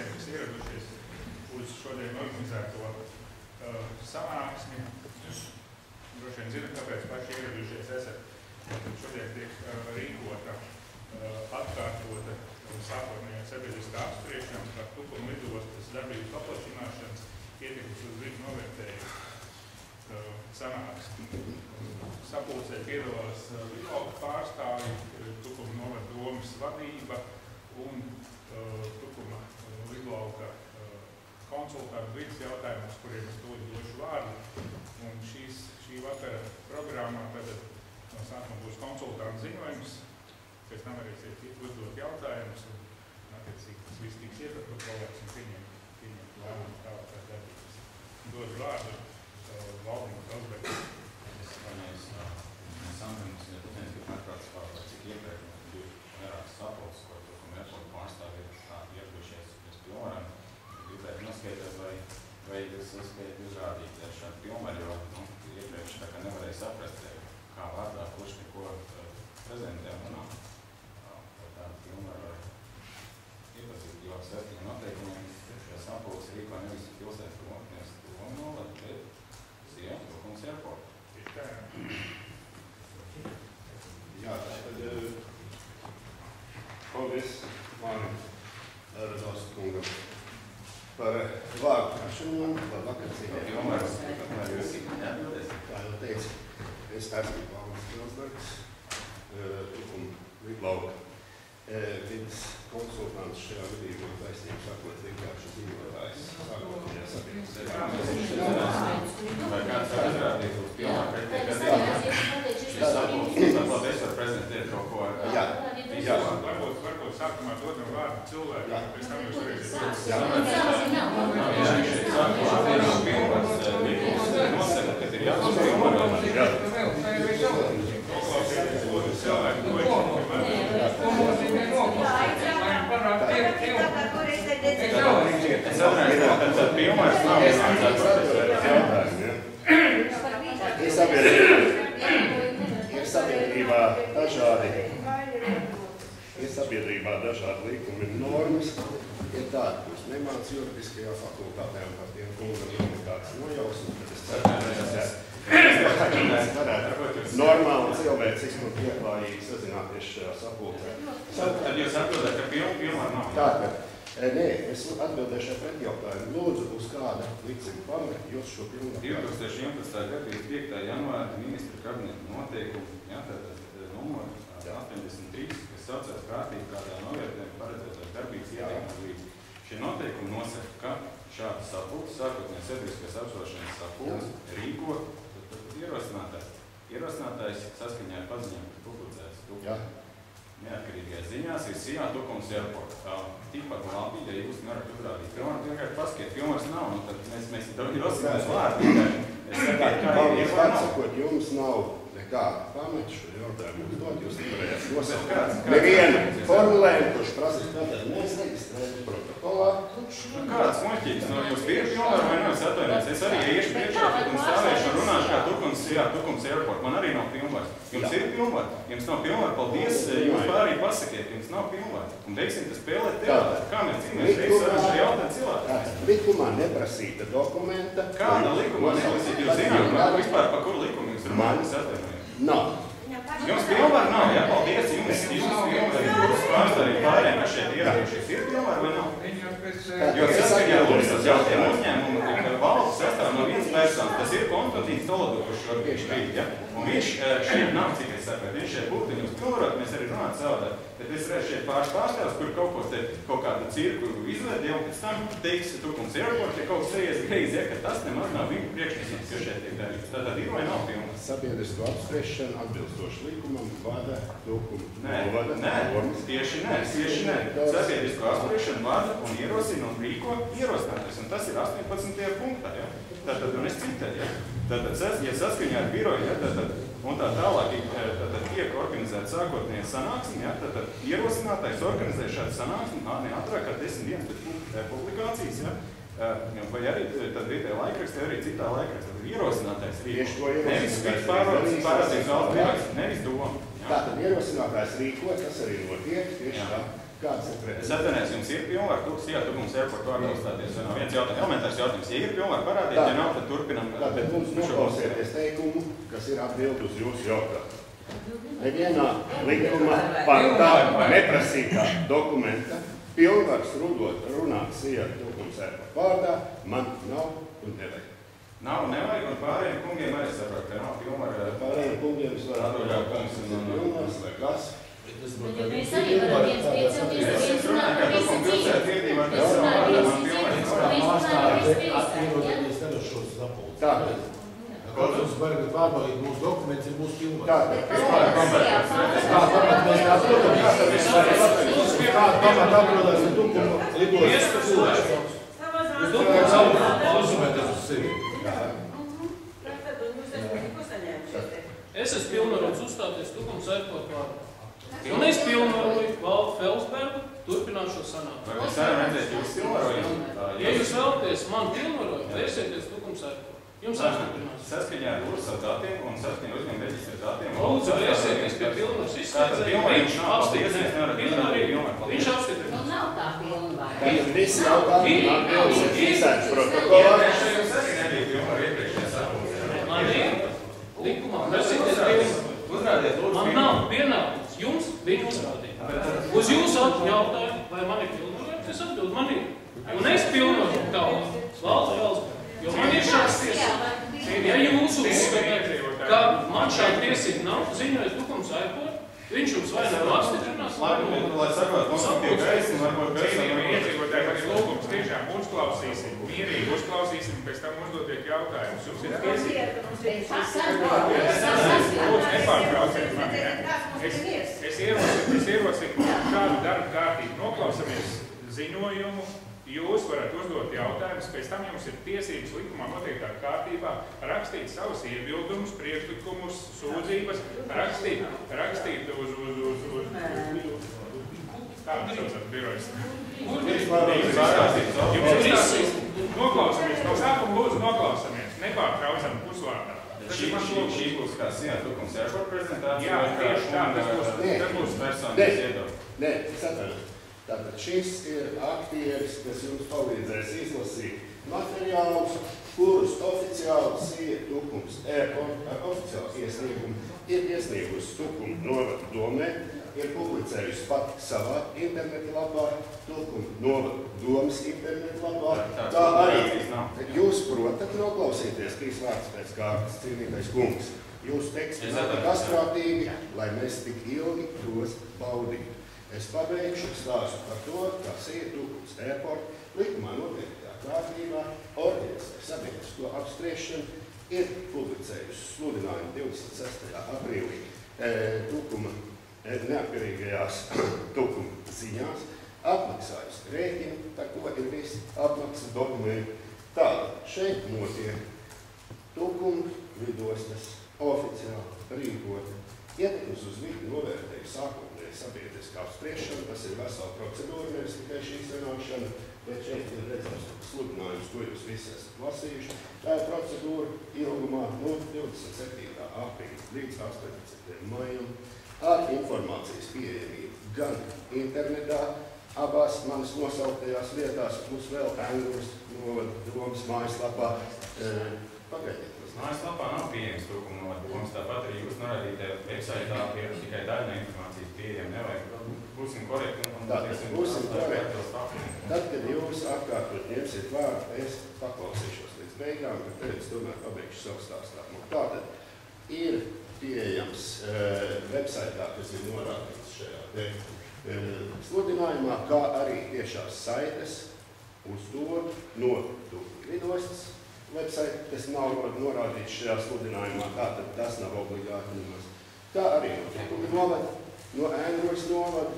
visiem, kas ieradušies uz šodien organizēto sanāksmi. Droši vien zināt, kāpēc paši ieradušies esat. Šodien tiek rīkota atkārtota sākotnējā sabiedriskā apspriešana par Tukuma lidostas darbības paplašināšanas ietekmes uz vidu novērtējumu sanāksmi. Sapulcē piedalās Vidlauka pārstāvji, Tukuma novada domas vadība un Tukuma Vidlauka konsultantu vidas jautājumos, kuriem es došu vārdu. Un šī vakara programmā tātad no sākuma būs konsultantu ziņojums, pēc tam varēsiet uzdot jautājumus un attiecīgi tas viss tiks ieprotokolēts un pieņemt lēmumu tālākās darbības. Dodu vārdu Valdību Kalsbergu. Es paņēs Sandrums, Putenis, ka pārkārtas pārkārt, cik iepriekš bija vairākas sapulces, ko Tukuma airporta pārstāvji ieradušies pēc pilnvaram. Gribētu noskaidrot, vai jūs uzspējat uzrādīt šādu pilnvaru, jo iepriekš tā kā nevarēja saprast, kā vārdā, kurš neko prezentē un runā. Par tādu pilnvaru var iepazīt, jo sētiem noteikumiem šajā sapulces rīko nevis pilsētas Tukuma novada, bet Tukums airporta. Tieši tā, Jā, tad paldies Mārim Radauskas kungam par vārdu prašanu un par vakarcīgiem. Kā jau teicu, es esmu Valdes Kalsbergs, Tukuma Vidlauka vidas konsultants šajā vidībā taisnību sakot vienkārši ziņotājs. Sākotnējā sabiedrības. Vai kāds var izrādīt uz pilnā pretī gadījumā? Es varu prezentēt kaut ko. Jā. Varbūt sākumā dodam vārdu cilvēku, pēc tam jūs varēsiet. Sākumā pilnvars nosaka, kad ir jābūt pilnvaru. Es sapratu, ka tad pilnvars nav Ir sabiedrībā dažādi likumi un normas. Ir tādi, kurus nemāc juridiskajā fakultātē un par tiem kungam ir nekāds nojausmas, bet es ceru, ka mēs varētu normāli cilvēciski un pieklājīgi sazināties šajā sapulcē. Tad jūs atbildat, ka pilnvar nav? Tātad, nē, es atbildēšu ar pretjautājumu. Lūdzu, uz kāda likuma pamata jūs šo pilnvaru? 2011. gada 5. janvāra ministra kabineta noteikumu, tātad numuru 83, kas saucās kārtīgi kādā novērtējuma paredzētās darbības ietekmes līdz. Šie noteikumi nosaka, ka šāda sapulce, sākotnējā sabiedriskās apsvēršanas sapulce, rīko ierosinātājs. Ierosinātājs saskaņā ar paziņojumu, kas publicēts Tukuma neatkarīgajās ziņās, ir Sijā Tukums airporta. Tikpat labi, ja jūs nevarat uzrādīt pilnvaru, vienkārši paskiet, pilnvars nav, nu tad mēs ierosinās vārdu. Paldies, atsakot, jums nav nekāda pamata šo jautājumu uzdot, jūs nevarējāt nosaukt nevienu formulējumu, kurš prasīs, tātad mēs reģistrējam protokolā. Kāds muļķīgs, no jūs bija pilnvaru vai nevis atvainojiet? Es arī iešu priekšā un stāvēšu un runāšu kā Tukums airport. Man arī nav pilnvaru. Jums ir pilnvaru? Jums nav pilnvaru, paldies, jūs pārī pasakiet, jums nav pilnvaru. Un beigsim tas spēlēt teātri. Kā mēs cīnāmies? Reiz sarušu jautājumu cilvēku. Likumā neprasīta dokumenta. Kāda likumā neprasīta? Jūs zināt, vispār par kuru likumu jūs runājat? Nav. Jums pilnvaru nav, jā, paldies, jums pilnvaru, jūs pārstāvīt pārējiem, kas šeit ieradušies, ir pilnvaru vai nav? Jo saskaņā Lūsas jautiem uzņēmumu, ka valsts sastāv no vienas personas, tas ir Konstantīns Tolodu, kurš var šeit, ja? Un viņš šeit nav, cik es saprotu, viņš šeit būtu, jums pilnvarot, mēs arī runāt savādāk. Tad es redzu šeit pārstāvs, kur kaut ko te, kaut kādu cirku izved, jau pēc tam teiks Tukums airport, ja kaut kas reiz greizi, ja, ka tas nemaz nav viņu priekšnesības, kas šeit tiek darīts. Tātad ir vai nav pilnvaru? Sabiedrisko apspriešanu atbilstoši likumam vada Tukuma novada. Nē, tieši nē. Sabiedrisko apspriešanu vada un ierosina un rīko ierosinātais, un tas ir 18. punktā, ja? Tātad, un es citēju, ja? Tātad, ja saskaņā ar biroju, ja, tātad, un tā tālāk tiek organizēta sākotnējā sanāksme, ja, tātad ierosinātājs organizē šādu sanāksmi, neatrāk kā 10 dienas pēc publikācijas, ja, vai arī tad vietējā laikrakstē, arī citā laikrakstē, tad ierosinātājs rīko. Nevis pārādzīgs valsts birojas, nevis doma. Tātad ierosinātājs rīko, tas arī notiek, tieši tā. Kāds ir Es pretenzijas? atvainojos, jums ir pilnvaru, Tukums airportu vārdu uzstāties. Viens jautājums, elementārs jautājums. Ja ir pilnvaru parādīt, ja nav, tad turpinam. Tātad mums noklausieties teikumu, kas ir atbild uz jūsu jautājumu. Nevienā likuma pantā neprasītā dokumenta pilnvars runāt SIA Tukums airportu vārdā man nav un nevajag. Nav, nevajag, un pārējiem kungiem arī saprot, ka nav pilnvaru. Pārējiem kungiem es varu Atdoļā kungs un pilnvars vai kas. Mēs arī varam viens piecelties, viens runāt par visu dzīvi. Mēs runājam Tātad. Kaut mums varat pārbaudīt mūsu dokuments, ir mūsu pilnvars. Kāda pamata atrodās ar Tukumu lidostu cilvēku? Uz Tukumu uzumēties uz sevi. Es esmu pilnvarots uzstāties Tukums airportu vārdā. Un es pilnvaroju Valdu Felsbergu turpināt šo sanāksmi. Vai mēs varam redzēt jūs pilnvarojumu? Ja jūs vēlaties man pilnvarot, vērsieties Tukums airportu. Jums apstiprinās. Saskaņā ar URSA datiem un saskaņā uzņēmuma reģistra datiem. Lūdzu, vērsieties pie pilnvaras izslēdzēja. Viņš apstiprinās. Viņš apstiprinās. Nu nav tā pilnvara. Tātad visi jautājumi atbildes ir fiksēts protokolā. Jums arī nebija pilnvaru iepriekšējā sapulcē. Man ir likumā prasīties pilnvaru. Uzrādiet, lūdzu. Man nav pienākums jums viņu uzrādīt. Uz jūsu jautājumu, vai man ir pilnvarots, es atbildu, man ir. Un es pilnvaroju tavu Valdu Felsbergu. Jo man ir šāds tiesības. Ja jūs uzskatāt, ka man šāda tiesība nav, ziņojas Tukums airportu, viņš jums vai nav apstiprinās. Lai sakot, mums ir tie gaisi, varbūt Cienījami iedzīvotāji, arī lūgums tiešām uzklausīsim, mierīgi uzklausīsim, pēc tam uzdotiet jautājumus. Jums ir tiesības. Lūdzu, nepārtrauciet mani. Es ierosinu šādu darbu kārtību. Noklausamies ziņojumu. Jūs varat uzdot jautājumus, pēc tam jums ir tiesības likumā noteiktā kārtībā rakstīt savus iebildumus, priekšlikumus, sūdzības, rakstīt uz kādu saucat birojas. Noklausamies, no sākuma lūdzu noklausamies, nepārtraucam pusvārdā. Šī būs kā SIA Tukums airportu prezentācija? Jā, tieši tā, tas būs personīgs iedod. Nē, es atvainojos. Tātad šis ir aktieris, kas jums palīdzēs izlasīt materiālus, kurus oficiāli SIA Tukums airportu ar oficiālu iesniegumu ir iesniegusi Tukuma novada domē, ir publicējusi pat savā interneta lapā, Tukuma novada domas interneta lapā. Tā arī jūs protat noklausīties 3 vārdus pēc kārtas, cienītais kungs. Jūsu teksti nav asprātīgi, lai mēs tik ilgi tos baudītu. Es pabeigšu stāstu par to, kā SIA Tukums airportu likumā noteiktajā kārtībā organizē sabiedrisko apspriešanu, ir publicējusi sludinājumu 26. aprīlī Tukuma neatkarīgajās Tukuma ziņās, apmaksājusi rēķinu, par ko ir visi apmaksas dokumenti. Tātad šeit notiek Tukuma lidostas oficiāli rīkota ietekmes uz vidi novērtēju sākotnēji sabiedriskā apspriešana, tas ir vesela procedūra, nevis tikai šī sanākšana, bet šeit ir redzams sludinājums, ko jūs visi esat lasījuši. Tā ir procedūra ilgumā no 27. aprīļa līdz 18. maijam ar informācijas pieejamību gan internetā, abās manas nosauktajās vietās, plus vēl Angļus novada domas mājaslapā. Pagaidiet. Mājaslapā nav pieejams Tukuma novada domas, tāpat arī jūs norādītajā websaitā ir tikai daļa informācijas pieejama. Nevajag, būsim korekti un būsim korekti. Tad, kad jūs atkārtot ņemsiet vārdu, es paklausīšos līdz beigām, bet tad es tomēr pabeigšu savu stāstā. Tātad ir pieejams websaitā, kas ir norādīts šajā sludinājumā, kā arī tiešās saites uz to no Tukuma lidostas website, kas nav norādīts šajā sludinājumā, tātad tas nav obligāti nemaz. Kā arī no Tukuma novada, no Angļus novada,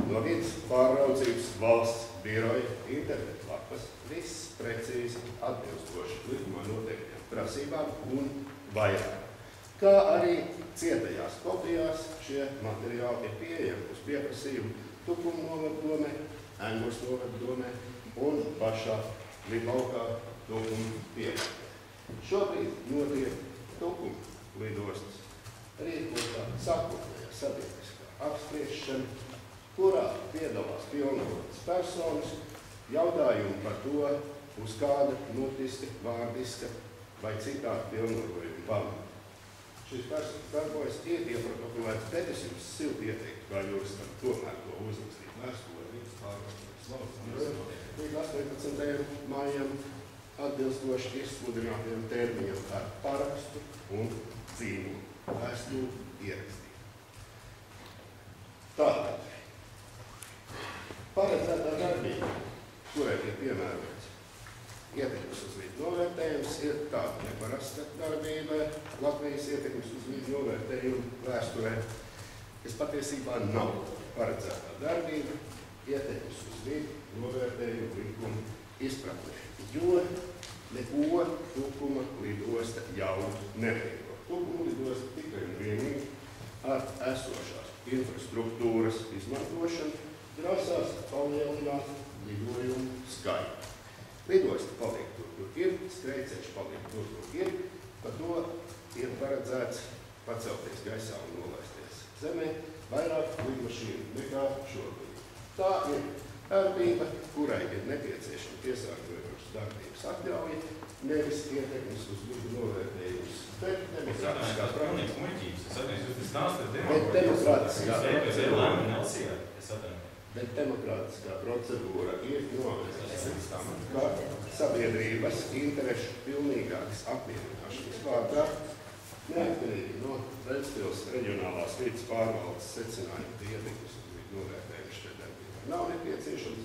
no vidas pārraudzības valsts biroja internetu lapas, viss precīzi atbilstoši likumā noteiktajām prasībām un vairāk. Kā arī cietajās kopijās šie materiāli ir pieejami uz pieprasījumu Tukuma novada domē, Angļus novada domē un pašā lidlaukā Tukuma pieejā. Šobrīd notiek Tukuma lidostas rīkotā sākotnējā sabiedriskā apspriešana kurā piedalās pilnvarotas personas, jautājumu par to, uz kāda mutiska, vārdiska vai citādi pilnvarojuma pamata. Šis personas darbojas ieprotokolēts, bet es jums silti ieteiktu, kā juristam tomēr to uzrakstīt vēstulē vidas pārvaldības laukumā. Līdz 18. maijam atbilstoši izsludinātiem termiņiem ar parakstu un zīmolu vēstuli ierakstīt. Tātad, paredzētā darbība, kurai ir piemērots ietekmes uz vidi novērtējums, ir tāda neparasta darbība Latvijas ietekmes uz vidi novērtējumu vēsturē, kas patiesībā nav paredzētā darbība ietekmes uz vidi novērtējumu likuma izpratnē, jo neko Tukuma lidosta jau neveiko. Tukuma lidosta tikai un vienīgi ar esošās infrastruktūras izmantošanu grasās palielināt lidojumu skaitu. Lidosta paliek tur, kur ir, skrejceļš paliek tur, kur ir, par to ir paredzēts pacelties gaisā un nolaisties zemē vairāk lidmašīnu nekā šobrīd. Tā ir darbība, kurai ir nepieciešama piesārņojošas darbības atļauja, nevis ietekmes uz vidi novērtējums, bet demokrātiskās procedūra ir novērtējums tam, ka sabiedrības interešu pilnīgākas apmierināšanas vārdā, neatkarīgi no Ventspils reģionālās vides pārvaldes secinājuma ietekmes uz vidi novērtējumu šeit darbībai nav nepieciešams,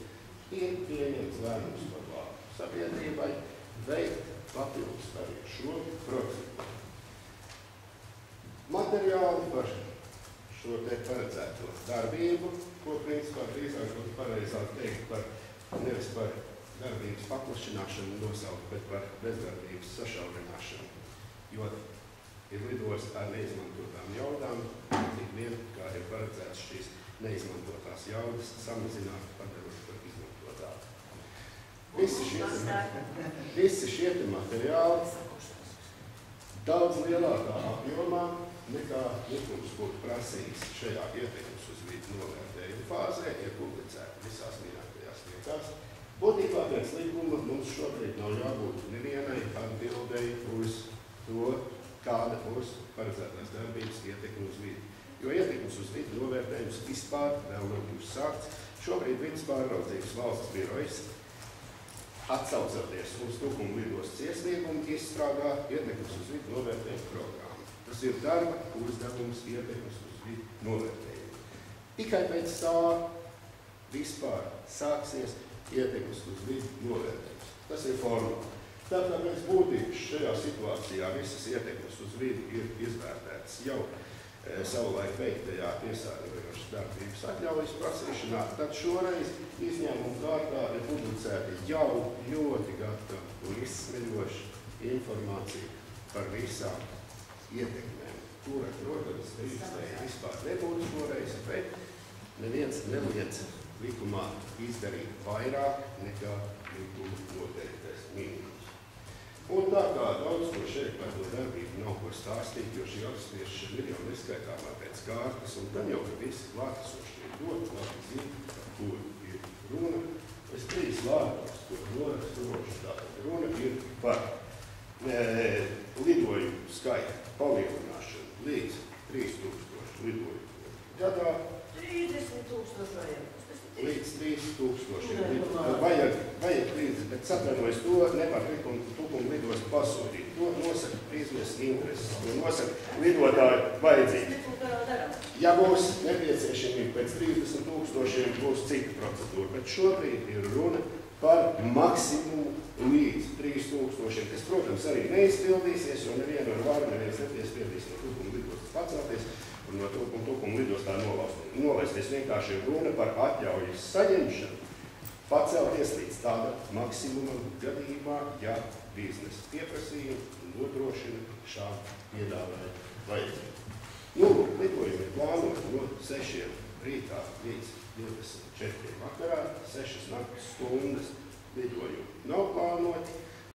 ir pieņemts lēmums par labu sabiedrībai veikt papildus arī šo procedūru. Materiāli par šo te paredzēto darbību, ko principā drīzāk būtu pareizāk teikt par nevis par darbības paplašināšanu nosaukt, bet par bezdarbības sašaurināšanu, jo ir lidosta ar neizmantotām jaudām, tik vien, kā ir paredzēts šīs neizmantotās jaudas samazināt, padarot par izmantotām. Visi šie materiāli daudz lielākā apjomā nekā likums būtu prasījis šajā ietekmes uz vidi novērtējuma fāzē, ir publicēti visās minētajās vietās. Būtībā pēc likuma mums šobrīd nav jābūt nevienai atbildēji uz to, kāda būs paredzētās darbības ietekme uz vidi. Jo ietekmes uz vidi novērtējums vispār vēl nav uzsākts. Šobrīd vidas pārraudzības valsts birojas atsaucoties uz Tukuma lidostas iesniegumu izstrādā ietekmes uz vidi novērtējumu programmu. Tas ir darba uzdevums ietekmes uz vidi novērtējumu. Tikai pēc tā vispār sāksies ietekmes uz vidi novērtējums. Tas ir formāli. Tātad pēc būtības šajā situācijā visas ietekmes uz vidi ir izvērtētas jau savulaik veiktajā piesārņojošas darbības atļaujas prasīšanā, tad šoreiz izņēmuma kārtā ir publicēta jau ļoti gatava un izsmeļoša informācija par visām ietekmēm, kura, protams, drīkstēja vispār nebūtu šoreiz, bet neviens neliedz likumā izdarīt vairāk nekā likuma noteiktais minimums. Un tā kā daudz ko šeit par to darbību nav ko stāstīt, jo šī apspriešana ir jau neskaitāmā pēc kārtas, un tad jau, ka visi klātesošie ir ļoti labi zina, par ko ir runa. Es 3 vārdos, ko noraksturošu, tātad runa ir par lidojumu skaita palielināšanu līdz 3000 lidojumu gadā. 30,000 līdz 3000. Vajag 30, bet sapranojas to ne par Tukuma lidostu pasūtīt. To nosaka biznesa intereses, to nosaka lidotāju vajadzības. Ja būs nepieciešamība pēc 30,000, būs cita procedūra, bet šobrīd ir runa par maksimumu līdz 3000, kas, protams, arī neizpildīsies, jo nevienu ar varu neviens nepiespiedīs no Tukuma lidostas pacelties un no Tukuma lidostā nolaisties. Vienkārši ir runa par atļaujas saņemšanu, pacelties līdz tāda maksimumam gadījumā, ja biznesa pieprasījumi nodrošina šādu piedāvājumu vajadzību. Lidojumi ir plānoti no 6 rītā līdz 24 vakarā, 6 naktas stundas lidojumu nav plānoti.